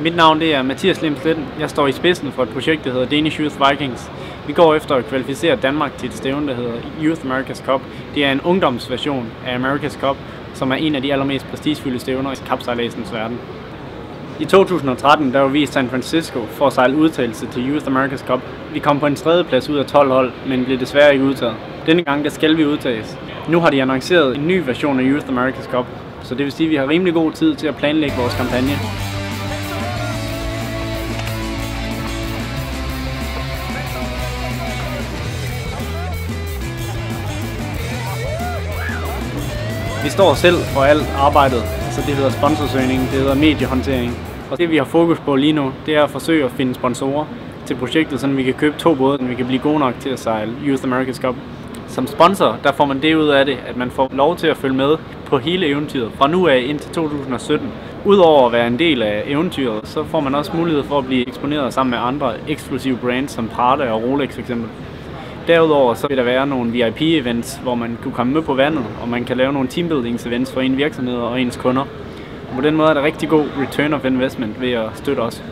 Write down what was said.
Mit navn det er Mathias Limsletten. Jeg står i spidsen for et projekt, der hedder Danish Youth Vikings. Vi går efter at kvalificere Danmark til et stævne, der hedder Youth America's Cup. Det er en ungdomsversion af America's Cup, som er en af de allermest prestigefyldte stævner i kapsejladsens verden. I 2013 der var vi i San Francisco for at sejle udtagelse til Youth America's Cup. Vi kom på en 3. plads ud af 12 hold, men blev desværre ikke udtaget. Denne gang der skal vi udtages. Nu har de annonceret en ny version af Youth America's Cup, så det vil sige, at vi har rimelig god tid til at planlægge vores kampagne. Vi står selv for alt arbejdet, så det hedder sponsorsøgning, det hedder mediehåndtering. Og det vi har fokus på lige nu, det er at forsøge at finde sponsorer til projektet, så vi kan købe 2 både, så vi kan blive gode nok til at sejle Youth America's Cup. Som sponsor, der får man det ud af det, at man får lov til at følge med på hele eventyret, fra nu af indtil 2017. Udover at være en del af eventyret, så får man også mulighed for at blive eksponeret sammen med andre eksklusive brands, som Prada og Rolex f.eks. Derudover så vil der være nogle VIP-events, hvor man kan komme med på vandet, og man kan lave nogle teambuildings-events for en virksomhed og ens kunder. Og på den måde er der rigtig god return of investment ved at støtte os.